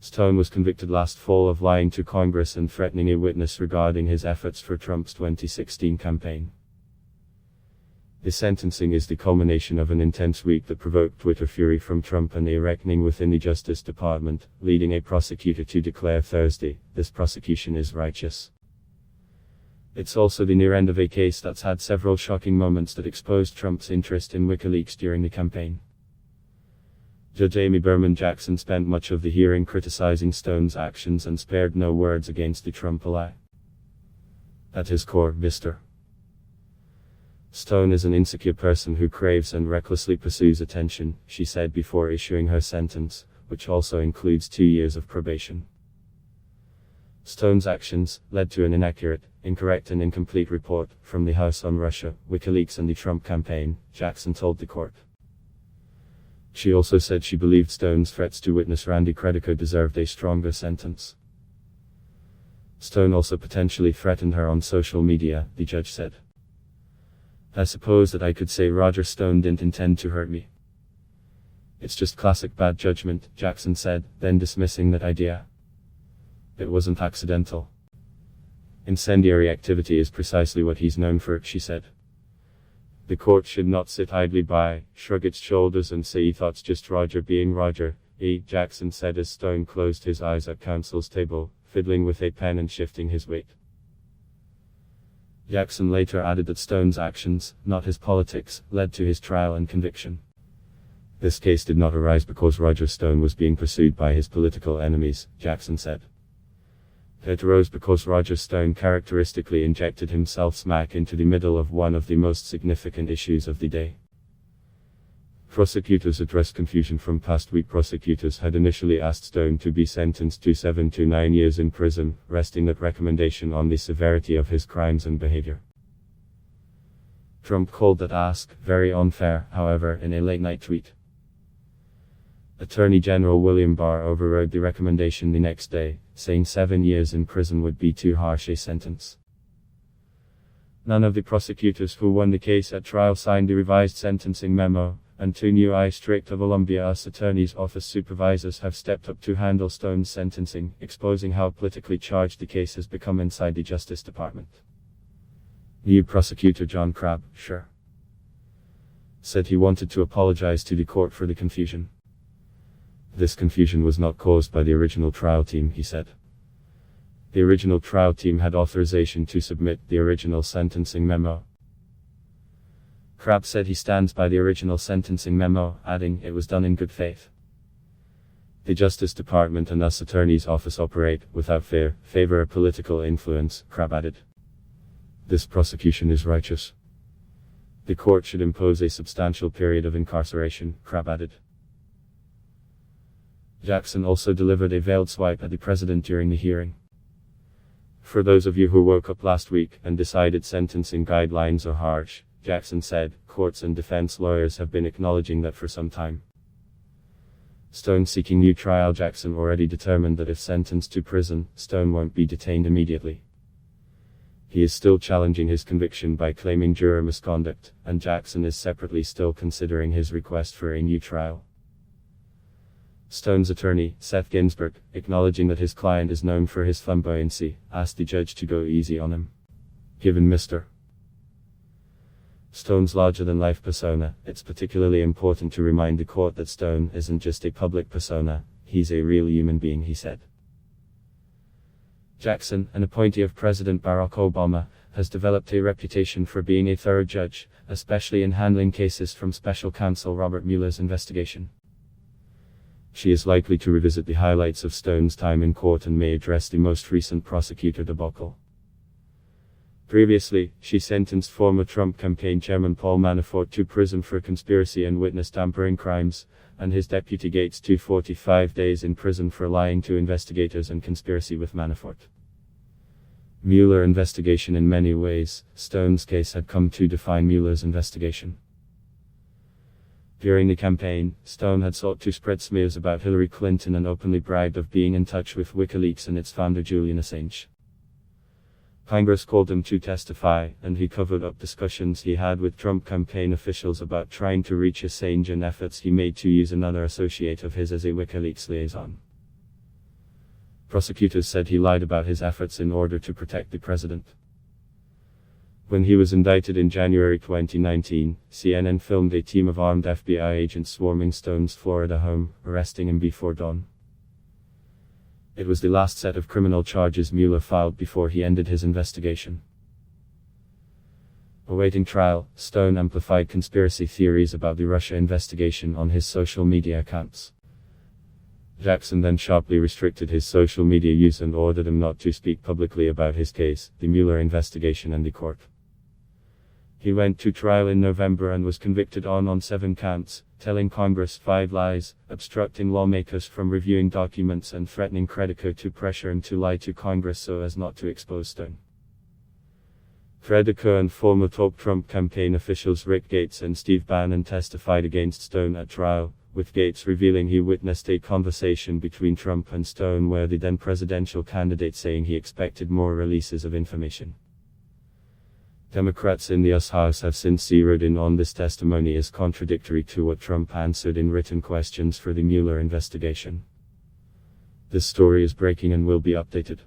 Stone was convicted last fall of lying to Congress and threatening a witness regarding his efforts for Trump's 2016 campaign. His sentencing is the culmination of an intense week that provoked Twitter fury from Trump and a reckoning within the Justice Department, leading a prosecutor to declare Thursday, "This prosecution is righteous." It's also the near end of a case that's had several shocking moments that exposed Trump's interest in WikiLeaks during the campaign. Judge Amy Berman Jackson spent much of the hearing criticizing Stone's actions and spared no words against the Trump ally. At his core, Mr. Stone is an insecure person who craves and recklessly pursues attention, she said before issuing her sentence, which also includes 2 years of probation. Stone's actions led to an inaccurate, incorrect and incomplete report from the House on Russia, WikiLeaks and the Trump campaign, Jackson told the court. She also said she believed Stone's threats to witness Randy Credico deserved a stronger sentence. Stone also potentially threatened her on social media, the judge said. "I suppose that I could say Roger Stone didn't intend to hurt me. It's just classic bad judgment," Jackson said, then dismissing that idea. "It wasn't accidental. Incendiary activity is precisely what he's known for," she said. "The court should not sit idly by, shrug its shoulders and say he thought's just Roger being Roger," Jackson said as Stone closed his eyes at counsel's table, fiddling with a pen and shifting his weight. Jackson later added that Stone's actions, not his politics, led to his trial and conviction. "This case did not arise because Roger Stone was being pursued by his political enemies," Jackson said. "It arose because Roger Stone characteristically injected himself smack into the middle of one of the most significant issues of the day." Prosecutors addressed confusion from past week. Prosecutors had initially asked Stone to be sentenced to 7 to 9 years in prison, resting that recommendation on the severity of his crimes and behavior. Trump called that ask very unfair, however, in a late-night tweet. Attorney General William Barr overrode the recommendation the next day, saying 7 years in prison would be too harsh a sentence. None of the prosecutors who won the case at trial signed the revised sentencing memo, and 2 new District of Columbia U.S. Attorney's Office supervisors have stepped up to handle Stone's sentencing, exposing how politically charged the case has become inside the Justice Department. New prosecutor John Crabb, said he wanted to apologize to the court for the confusion. "This confusion was not caused by the original trial team," he said. "The original trial team had authorization to submit the original sentencing memo." Crabb said he stands by the original sentencing memo, adding, "It was done in good faith." "The Justice Department and U.S. Attorney's Office operate, without fear, favor or political influence," Crabb added. "This prosecution is righteous. The court should impose a substantial period of incarceration," Crabb added. Jackson also delivered a veiled swipe at the president during the hearing. "For those of you who woke up last week and decided sentencing guidelines are harsh," Jackson said, "courts and defense lawyers have been acknowledging that for some time." Stone seeking new trial. Jackson already determined that if sentenced to prison, Stone won't be detained immediately. He is still challenging his conviction by claiming juror misconduct, and Jackson is separately still considering his request for a new trial. Stone's attorney, Seth Ginsburg, acknowledging that his client is known for his flamboyancy, asked the judge to go easy on him. Given Mr. Stone's larger-than-life persona, it's particularly important to remind the court that Stone isn't just a public persona, he's a real human being, he said. Jackson, an appointee of President Barack Obama, has developed a reputation for being a thorough judge, especially in handling cases from special counsel Robert Mueller's investigation. She is likely to revisit the highlights of Stone's time in court and may address the most recent prosecutor debacle. Previously, she sentenced former Trump campaign chairman Paul Manafort to prison for conspiracy and witness tampering crimes, and his deputy Gates to 45 days in prison for lying to investigators and conspiracy with Manafort. Mueller investigation. In many ways, Stone's case had come to define Mueller's investigation. During the campaign, Stone had sought to spread smears about Hillary Clinton and openly bragged of being in touch with WikiLeaks and its founder Julian Assange. Congress called him to testify, and he covered up discussions he had with Trump campaign officials about trying to reach Assange and efforts he made to use another associate of his as a WikiLeaks liaison. Prosecutors said he lied about his efforts in order to protect the president. When he was indicted in January 2019, CNN filmed a team of armed FBI agents swarming Stone's Florida home, arresting him before dawn. It was the last set of criminal charges Mueller filed before he ended his investigation. Awaiting trial, Stone amplified conspiracy theories about the Russia investigation on his social media accounts. Jackson then sharply restricted his social media use and ordered him not to speak publicly about his case, the Mueller investigation and the court. He went to trial in November and was convicted on 7 counts, telling Congress 5 lies, obstructing lawmakers from reviewing documents and threatening Credico to pressure him to lie to Congress so as not to expose Stone. Credico and former top Trump campaign officials Rick Gates and Steve Bannon testified against Stone at trial, with Gates revealing he witnessed a conversation between Trump and Stone where the then presidential candidate saying he expected more releases of information. Democrats in the US House have since zeroed in on this testimony as contradictory to what Trump answered in written questions for the Mueller investigation. This story is breaking and will be updated.